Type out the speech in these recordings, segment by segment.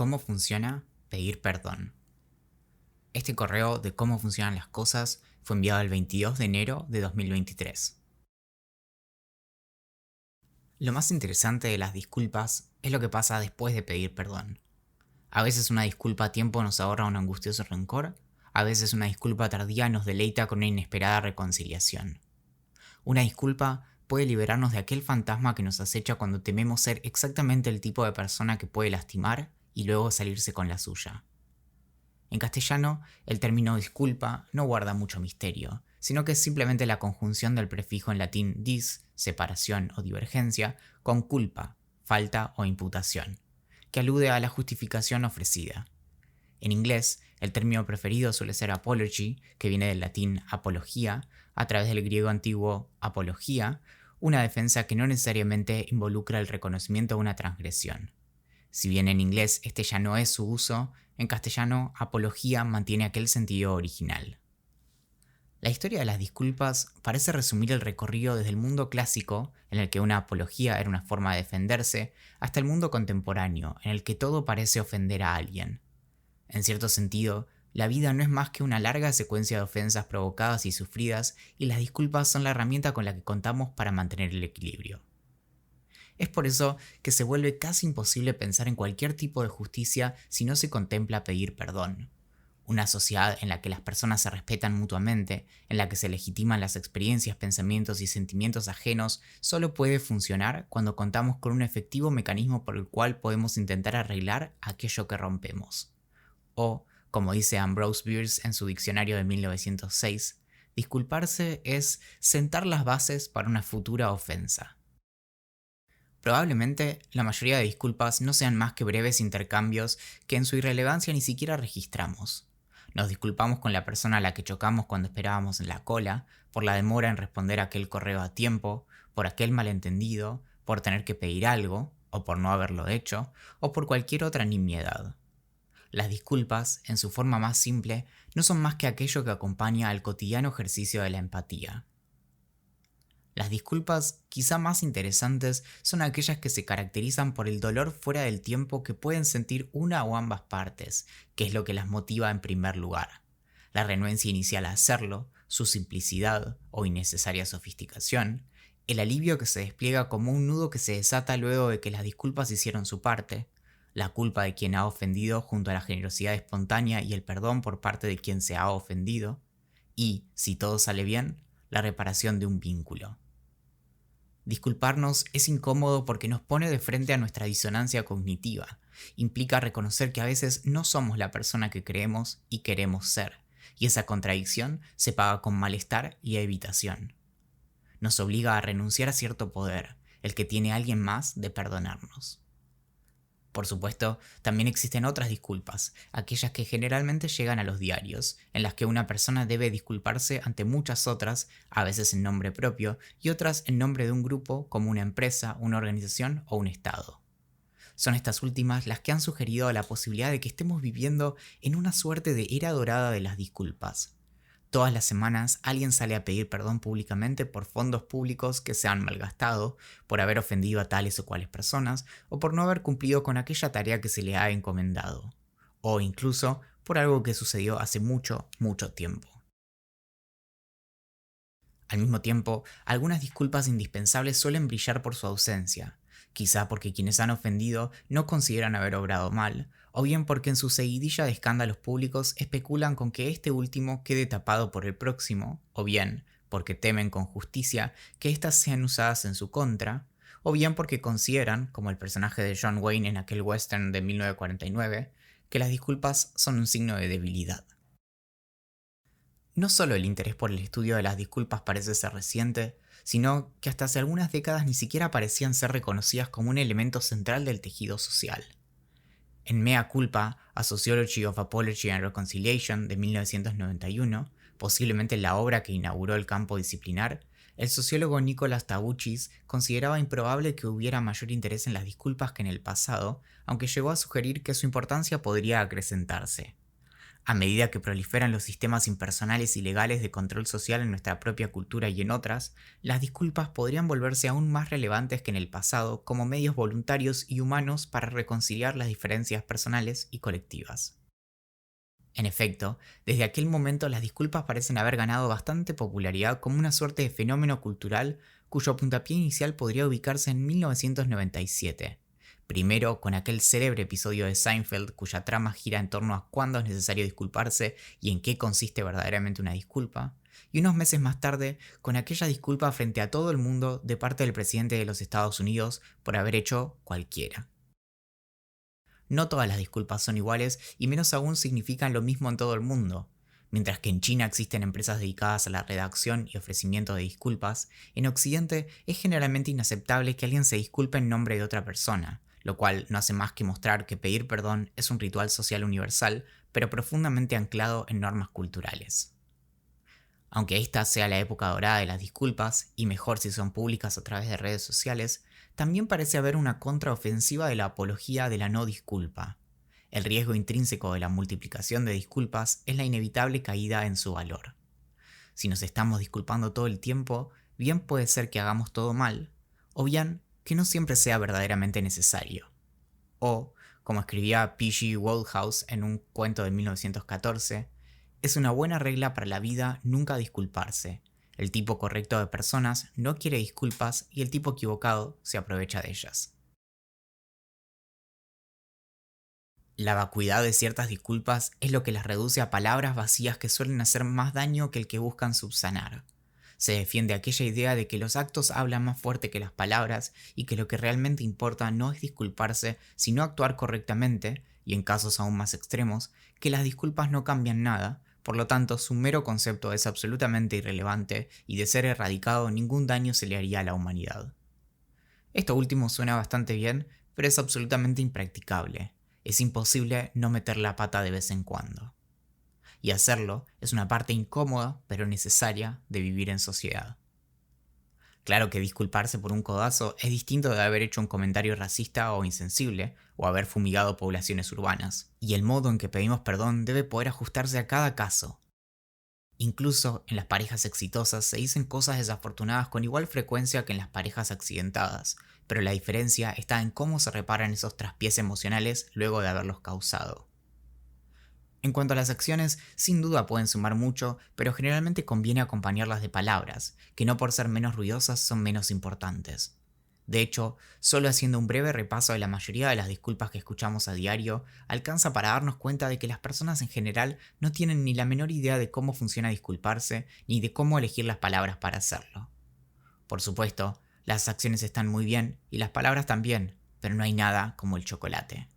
¿Cómo funciona pedir perdón? Este correo de cómo funcionan las cosas fue enviado el 22 de enero de 2023. Lo más interesante de las disculpas es lo que pasa después de pedir perdón. A veces una disculpa a tiempo nos ahorra un angustioso rencor, a veces una disculpa tardía nos deleita con una inesperada reconciliación. Una disculpa puede liberarnos de aquel fantasma que nos acecha cuando tememos ser exactamente el tipo de persona que puede lastimar y luego salirse con la suya. En castellano, el término disculpa no guarda mucho misterio, sino que es simplemente la conjunción del prefijo en latín dis, separación o divergencia, con culpa, falta o imputación, que alude a la justificación ofrecida. En inglés, el término preferido suele ser apology, que viene del latín apología, a través del griego antiguo apología, una defensa que no necesariamente involucra el reconocimiento de una transgresión. Si bien en inglés este ya no es su uso, en castellano apología mantiene aquel sentido original. La historia de las disculpas parece resumir el recorrido desde el mundo clásico, en el que una apología era una forma de defenderse, hasta el mundo contemporáneo, en el que todo parece ofender a alguien. En cierto sentido, la vida no es más que una larga secuencia de ofensas provocadas y sufridas, y las disculpas son la herramienta con la que contamos para mantener el equilibrio. Es por eso que se vuelve casi imposible pensar en cualquier tipo de justicia si no se contempla pedir perdón. Una sociedad en la que las personas se respetan mutuamente, en la que se legitiman las experiencias, pensamientos y sentimientos ajenos, solo puede funcionar cuando contamos con un efectivo mecanismo por el cual podemos intentar arreglar aquello que rompemos. O, como dice Ambrose Bierce en su diccionario de 1906, disculparse es sentar las bases para una futura ofensa. Probablemente la mayoría de disculpas no sean más que breves intercambios que en su irrelevancia ni siquiera registramos. Nos disculpamos con la persona a la que chocamos cuando esperábamos en la cola, por la demora en responder aquel correo a tiempo, por aquel malentendido, por tener que pedir algo, o por no haberlo hecho, o por cualquier otra nimiedad. Las disculpas, en su forma más simple, no son más que aquello que acompaña al cotidiano ejercicio de la empatía. Las disculpas quizá más interesantes son aquellas que se caracterizan por el dolor fuera del tiempo que pueden sentir una o ambas partes, que es lo que las motiva en primer lugar. La renuencia inicial a hacerlo, su simplicidad o innecesaria sofisticación, el alivio que se despliega como un nudo que se desata luego de que las disculpas hicieron su parte, la culpa de quien ha ofendido junto a la generosidad espontánea y el perdón por parte de quien se ha ofendido, y, si todo sale bien, la reparación de un vínculo. Disculparnos es incómodo porque nos pone de frente a nuestra disonancia cognitiva. Implica reconocer que a veces no somos la persona que creemos y queremos ser, y esa contradicción se paga con malestar y evitación. Nos obliga a renunciar a cierto poder, el que tiene alguien más de perdonarnos. Por supuesto, también existen otras disculpas, aquellas que generalmente llegan a los diarios, en las que una persona debe disculparse ante muchas otras, a veces en nombre propio, y otras en nombre de un grupo como una empresa, una organización o un estado. Son estas últimas las que han sugerido la posibilidad de que estemos viviendo en una suerte de era dorada de las disculpas. Todas las semanas alguien sale a pedir perdón públicamente por fondos públicos que se han malgastado, por haber ofendido a tales o cuales personas, o por no haber cumplido con aquella tarea que se le ha encomendado, o incluso por algo que sucedió hace mucho, mucho tiempo. Al mismo tiempo, algunas disculpas indispensables suelen brillar por su ausencia, quizá porque quienes han ofendido no consideran haber obrado mal, o bien porque en su seguidilla de escándalos públicos especulan con que este último quede tapado por el próximo, o bien porque temen con justicia que éstas sean usadas en su contra, o bien porque consideran, como el personaje de John Wayne en aquel western de 1949, que las disculpas son un signo de debilidad. No solo el interés por el estudio de las disculpas parece ser reciente, sino que hasta hace algunas décadas ni siquiera parecían ser reconocidas como un elemento central del tejido social. En Mea Culpa, A Sociology of Apology and Reconciliation de 1991, posiblemente la obra que inauguró el campo disciplinar, el sociólogo Nicholas Tabuchis consideraba improbable que hubiera mayor interés en las disculpas que en el pasado, aunque llegó a sugerir que su importancia podría acrecentarse. A medida que proliferan los sistemas impersonales y legales de control social en nuestra propia cultura y en otras, las disculpas podrían volverse aún más relevantes que en el pasado como medios voluntarios y humanos para reconciliar las diferencias personales y colectivas. En efecto, desde aquel momento las disculpas parecen haber ganado bastante popularidad como una suerte de fenómeno cultural cuyo puntapié inicial podría ubicarse en 1997. Primero, con aquel célebre episodio de Seinfeld cuya trama gira en torno a cuándo es necesario disculparse y en qué consiste verdaderamente una disculpa, y unos meses más tarde, con aquella disculpa frente a todo el mundo de parte del presidente de los Estados Unidos por haber hecho cualquiera. No todas las disculpas son iguales y menos aún significan lo mismo en todo el mundo. Mientras que en China existen empresas dedicadas a la redacción y ofrecimiento de disculpas, en Occidente es generalmente inaceptable que alguien se disculpe en nombre de otra persona, lo cual no hace más que mostrar que pedir perdón es un ritual social universal, pero profundamente anclado en normas culturales. Aunque esta sea la época dorada de las disculpas, y mejor si son públicas a través de redes sociales, también parece haber una contraofensiva de la apología de la no disculpa. El riesgo intrínseco de la multiplicación de disculpas es la inevitable caída en su valor. Si nos estamos disculpando todo el tiempo, bien puede ser que hagamos todo mal, o bien que no siempre sea verdaderamente necesario. O, como escribía P.G. Wodehouse en un cuento de 1914, es una buena regla para la vida nunca disculparse. El tipo correcto de personas no quiere disculpas y el tipo equivocado se aprovecha de ellas. La vacuidad de ciertas disculpas es lo que las reduce a palabras vacías que suelen hacer más daño que el que buscan subsanar. Se defiende aquella idea de que los actos hablan más fuerte que las palabras y que lo que realmente importa no es disculparse, sino actuar correctamente, y en casos aún más extremos, que las disculpas no cambian nada, por lo tanto su mero concepto es absolutamente irrelevante y de ser erradicado ningún daño se le haría a la humanidad. Esto último suena bastante bien, pero es absolutamente impracticable. Es imposible no meter la pata de vez en cuando. Y hacerlo es una parte incómoda, pero necesaria, de vivir en sociedad. Claro que disculparse por un codazo es distinto de haber hecho un comentario racista o insensible, o haber fumigado poblaciones urbanas, y el modo en que pedimos perdón debe poder ajustarse a cada caso. Incluso en las parejas exitosas se dicen cosas desafortunadas con igual frecuencia que en las parejas accidentadas, pero la diferencia está en cómo se reparan esos traspiés emocionales luego de haberlos causado. En cuanto a las acciones, sin duda pueden sumar mucho, pero generalmente conviene acompañarlas de palabras, que no por ser menos ruidosas son menos importantes. De hecho, solo haciendo un breve repaso de la mayoría de las disculpas que escuchamos a diario, alcanza para darnos cuenta de que las personas en general no tienen ni la menor idea de cómo funciona disculparse, ni de cómo elegir las palabras para hacerlo. Por supuesto, las acciones están muy bien, y las palabras también, pero no hay nada como el chocolate.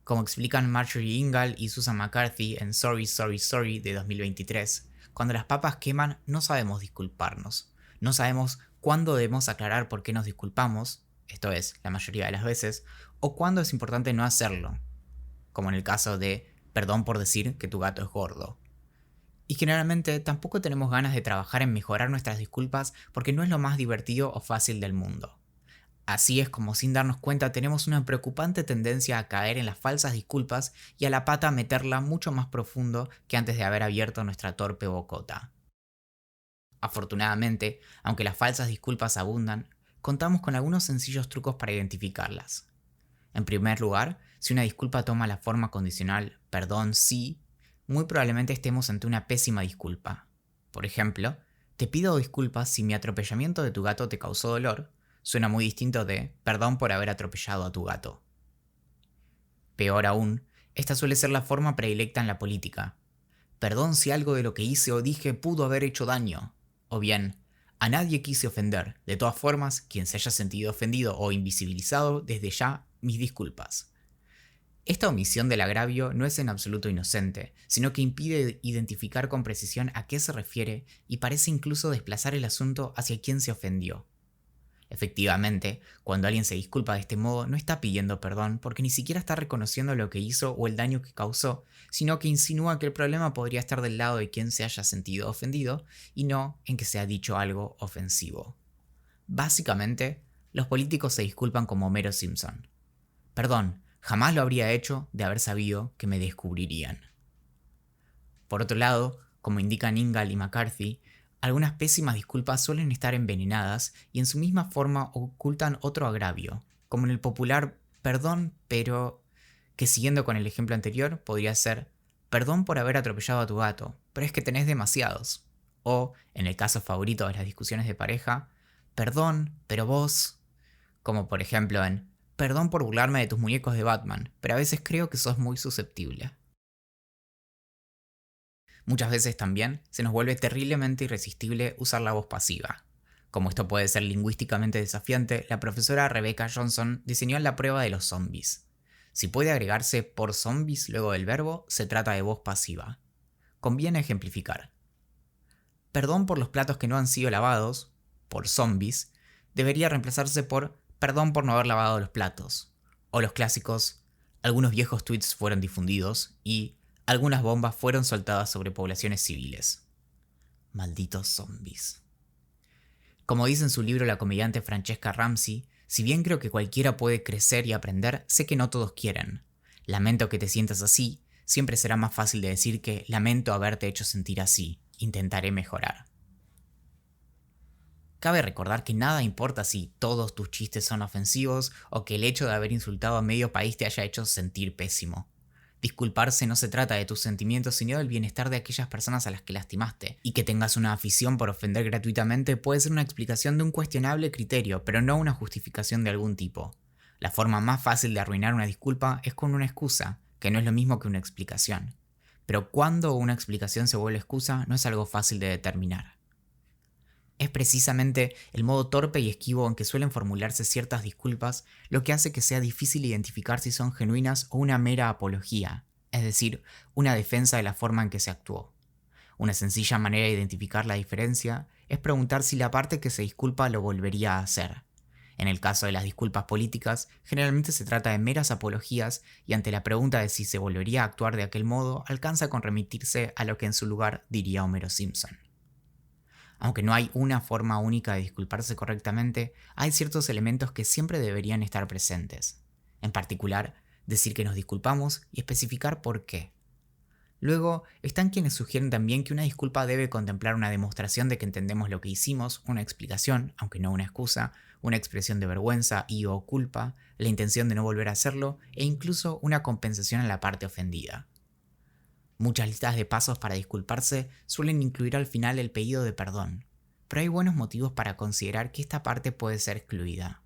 Como explican Marjorie Ingal y Susan McCarthy en Sorry, Sorry, Sorry de 2023, cuando las papas queman no sabemos disculparnos. No sabemos cuándo debemos aclarar por qué nos disculpamos, esto es, la mayoría de las veces, o cuándo es importante no hacerlo, como en el caso de perdón por decir que tu gato es gordo. Y generalmente tampoco tenemos ganas de trabajar en mejorar nuestras disculpas porque no es lo más divertido o fácil del mundo. Así es como sin darnos cuenta tenemos una preocupante tendencia a caer en las falsas disculpas y a la pata meterla mucho más profundo que antes de haber abierto nuestra torpe bocota. Afortunadamente, aunque las falsas disculpas abundan, contamos con algunos sencillos trucos para identificarlas. En primer lugar, si una disculpa toma la forma condicional perdón sí, muy probablemente estemos ante una pésima disculpa. Por ejemplo, te pido disculpas si mi atropellamiento de tu gato te causó dolor, suena muy distinto de perdón por haber atropellado a tu gato. Peor aún, esta suele ser la forma predilecta en la política. Perdón si algo de lo que hice o dije pudo haber hecho daño. O bien, a nadie quise ofender. De todas formas, quien se haya sentido ofendido o invisibilizado, desde ya, mis disculpas. Esta omisión del agravio no es en absoluto inocente, sino que impide identificar con precisión a qué se refiere y parece incluso desplazar el asunto hacia quien se ofendió. Efectivamente, cuando alguien se disculpa de este modo, no está pidiendo perdón porque ni siquiera está reconociendo lo que hizo o el daño que causó, sino que insinúa que el problema podría estar del lado de quien se haya sentido ofendido y no en que se ha dicho algo ofensivo. Básicamente, los políticos se disculpan como Homero Simpson. Perdón, jamás lo habría hecho de haber sabido que me descubrirían. Por otro lado, como indican Ingalls y McCarthy, algunas pésimas disculpas suelen estar envenenadas y en su misma forma ocultan otro agravio, como en el popular perdón, pero que siguiendo con el ejemplo anterior podría ser perdón por haber atropellado a tu gato, pero es que tenés demasiados. O, en el caso favorito de las discusiones de pareja, perdón, pero vos, como por ejemplo en perdón por burlarme de tus muñecos de Batman, pero a veces creo que sos muy susceptible. Muchas veces también se nos vuelve terriblemente irresistible usar la voz pasiva. Como esto puede ser lingüísticamente desafiante, la profesora Rebecca Johnson diseñó la prueba de los zombies. Si puede agregarse por zombies luego del verbo, se trata de voz pasiva. Conviene ejemplificar. Perdón por los platos que no han sido lavados, por zombies, debería reemplazarse por perdón por no haber lavado los platos. O los clásicos, algunos viejos tweets fueron difundidos y algunas bombas fueron soltadas sobre poblaciones civiles. Malditos zombies. Como dice en su libro la comediante Francesca Ramsey, si bien creo que cualquiera puede crecer y aprender, sé que no todos quieren. Lamento que te sientas así, siempre será más fácil de decir que lamento haberte hecho sentir así, intentaré mejorar. Cabe recordar que nada importa si todos tus chistes son ofensivos o que el hecho de haber insultado a medio país te haya hecho sentir pésimo. Disculparse no se trata de tus sentimientos, sino del bienestar de aquellas personas a las que lastimaste. Y que tengas una afición por ofender gratuitamente puede ser una explicación de un cuestionable criterio, pero no una justificación de algún tipo. La forma más fácil de arruinar una disculpa es con una excusa, que no es lo mismo que una explicación. Pero cuando una explicación se vuelve excusa no es algo fácil de determinar. Es precisamente el modo torpe y esquivo en que suelen formularse ciertas disculpas lo que hace que sea difícil identificar si son genuinas o una mera apología, es decir, una defensa de la forma en que se actuó. Una sencilla manera de identificar la diferencia es preguntar si la parte que se disculpa lo volvería a hacer. En el caso de las disculpas políticas, generalmente se trata de meras apologías y ante la pregunta de si se volvería a actuar de aquel modo, alcanza con remitirse a lo que en su lugar diría Homero Simpson. Aunque no hay una forma única de disculparse correctamente, hay ciertos elementos que siempre deberían estar presentes. En particular, decir que nos disculpamos y especificar por qué. Luego, están quienes sugieren también que una disculpa debe contemplar una demostración de que entendemos lo que hicimos, una explicación, aunque no una excusa, una expresión de vergüenza y o culpa, la intención de no volver a hacerlo e incluso una compensación a la parte ofendida. Muchas listas de pasos para disculparse suelen incluir al final el pedido de perdón, pero hay buenos motivos para considerar que esta parte puede ser excluida.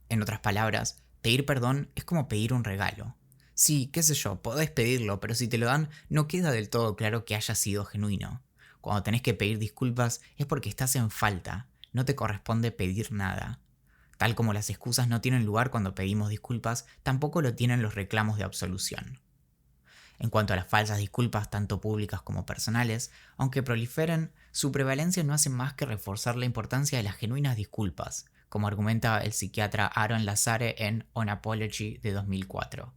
En otras palabras, pedir perdón es como pedir un regalo. Sí, qué sé yo, podés pedirlo, pero si te lo dan, no queda del todo claro que haya sido genuino. Cuando tenés que pedir disculpas es porque estás en falta, no te corresponde pedir nada. Tal como las excusas no tienen lugar cuando pedimos disculpas, tampoco lo tienen los reclamos de absolución. En cuanto a las falsas disculpas, tanto públicas como personales, aunque proliferen, su prevalencia no hace más que reforzar la importancia de las genuinas disculpas, como argumenta el psiquiatra Aaron Lazare en On Apology de 2004.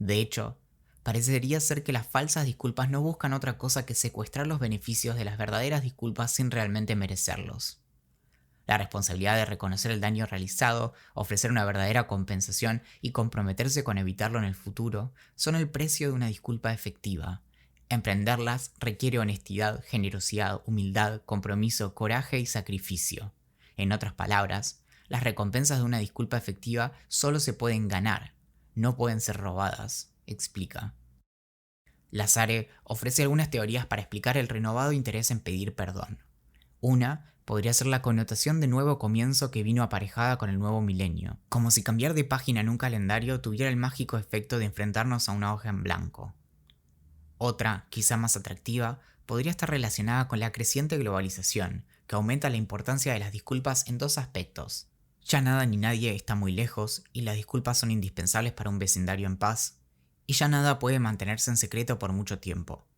De hecho, parecería ser que las falsas disculpas no buscan otra cosa que secuestrar los beneficios de las verdaderas disculpas sin realmente merecerlos. La responsabilidad de reconocer el daño realizado, ofrecer una verdadera compensación y comprometerse con evitarlo en el futuro son el precio de una disculpa efectiva. Emprenderlas requiere honestidad, generosidad, humildad, compromiso, coraje y sacrificio. En otras palabras, las recompensas de una disculpa efectiva solo se pueden ganar, no pueden ser robadas, explica. Lazare ofrece algunas teorías para explicar el renovado interés en pedir perdón. Una podría ser la connotación de nuevo comienzo que vino aparejada con el nuevo milenio, como si cambiar de página en un calendario tuviera el mágico efecto de enfrentarnos a una hoja en blanco. Otra, quizá más atractiva, podría estar relacionada con la creciente globalización, que aumenta la importancia de las disculpas en dos aspectos. Ya nada ni nadie está muy lejos y las disculpas son indispensables para un vecindario en paz, y ya nada puede mantenerse en secreto por mucho tiempo.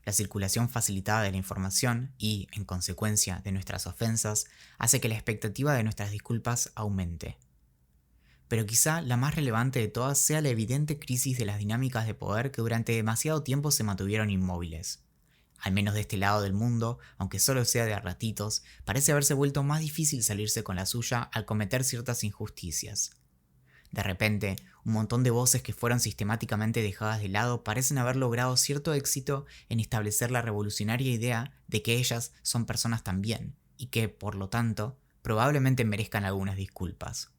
La circulación facilitada de la información y, en consecuencia, de nuestras ofensas, hace que la expectativa de nuestras disculpas aumente. Pero quizá la más relevante de todas sea la evidente crisis de las dinámicas de poder que durante demasiado tiempo se mantuvieron inmóviles. Al menos de este lado del mundo, aunque solo sea de a ratitos, parece haberse vuelto más difícil salirse con la suya al cometer ciertas injusticias. De repente, un montón de voces que fueron sistemáticamente dejadas de lado parecen haber logrado cierto éxito en establecer la revolucionaria idea de que ellas son personas también, y que, por lo tanto, probablemente merezcan algunas disculpas.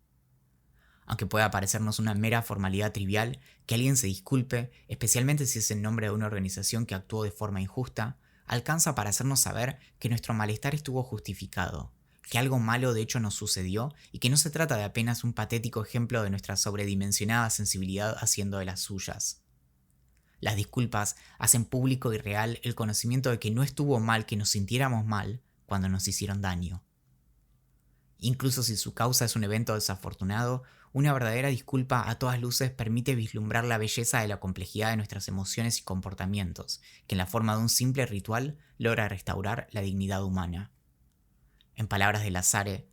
Aunque pueda parecernos una mera formalidad trivial que alguien se disculpe, especialmente si es en nombre de una organización que actuó de forma injusta, alcanza para hacernos saber que nuestro malestar estuvo justificado, que algo malo de hecho nos sucedió y que no se trata de apenas un patético ejemplo de nuestra sobredimensionada sensibilidad haciendo de las suyas. Las disculpas hacen público y real el conocimiento de que no estuvo mal que nos sintiéramos mal cuando nos hicieron daño. Incluso si su causa es un evento desafortunado, una verdadera disculpa a todas luces permite vislumbrar la belleza de la complejidad de nuestras emociones y comportamientos, que en la forma de un simple ritual logra restaurar la dignidad humana. En palabras de Lazare,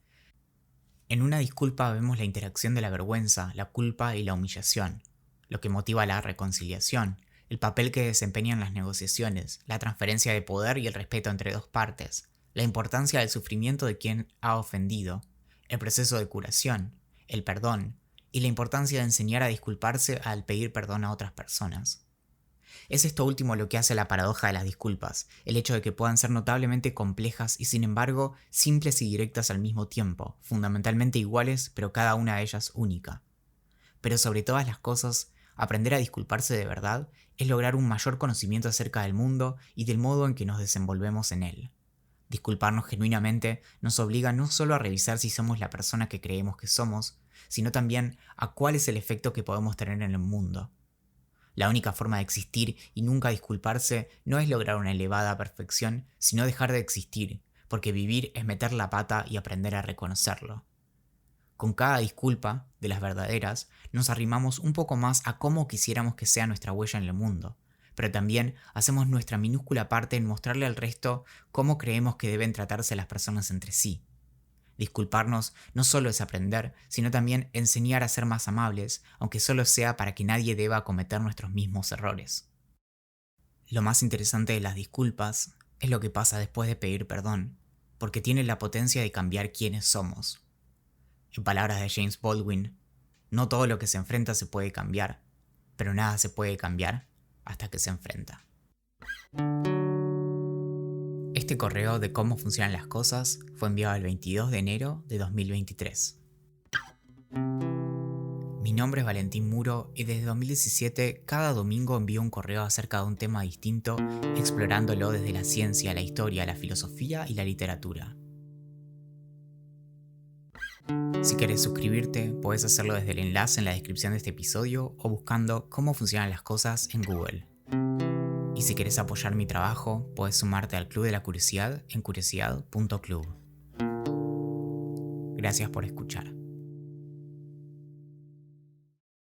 en una disculpa vemos la interacción de la vergüenza, la culpa y la humillación, lo que motiva la reconciliación, el papel que desempeñan las negociaciones, la transferencia de poder y el respeto entre dos partes, la importancia del sufrimiento de quien ha ofendido, el proceso de curación, el perdón y la importancia de enseñar a disculparse al pedir perdón a otras personas. Es esto último lo que hace la paradoja de las disculpas, el hecho de que puedan ser notablemente complejas y sin embargo simples y directas al mismo tiempo, fundamentalmente iguales pero cada una de ellas única. Pero sobre todas las cosas, aprender a disculparse de verdad es lograr un mayor conocimiento acerca del mundo y del modo en que nos desenvolvemos en él. Disculparnos genuinamente nos obliga no solo a revisar si somos la persona que creemos que somos, sino también a cuál es el efecto que podemos tener en el mundo. La única forma de existir y nunca disculparse no es lograr una elevada perfección, sino dejar de existir, porque vivir es meter la pata y aprender a reconocerlo. Con cada disculpa, de las verdaderas, nos arrimamos un poco más a cómo quisiéramos que sea nuestra huella en el mundo, pero también hacemos nuestra minúscula parte en mostrarle al resto cómo creemos que deben tratarse las personas entre sí. Disculparnos no solo es aprender, sino también enseñar a ser más amables, aunque solo sea para que nadie deba cometer nuestros mismos errores. Lo más interesante de las disculpas es lo que pasa después de pedir perdón, porque tiene la potencia de cambiar quiénes somos. En palabras de James Baldwin, no todo lo que se enfrenta se puede cambiar, pero nada se puede cambiar hasta que se enfrenta. Este correo de cómo funcionan las cosas fue enviado el 22 de enero de 2023. Mi nombre es Valentín Muro y desde 2017 cada domingo envío un correo acerca de un tema distinto, explorándolo desde la ciencia, la historia, la filosofía y la literatura. Si quieres suscribirte, puedes hacerlo desde el enlace en la descripción de este episodio o buscando cómo funcionan las cosas en Google. Y si quieres apoyar mi trabajo, puedes sumarte al Club de la Curiosidad en curiosidad.club. Gracias por escuchar.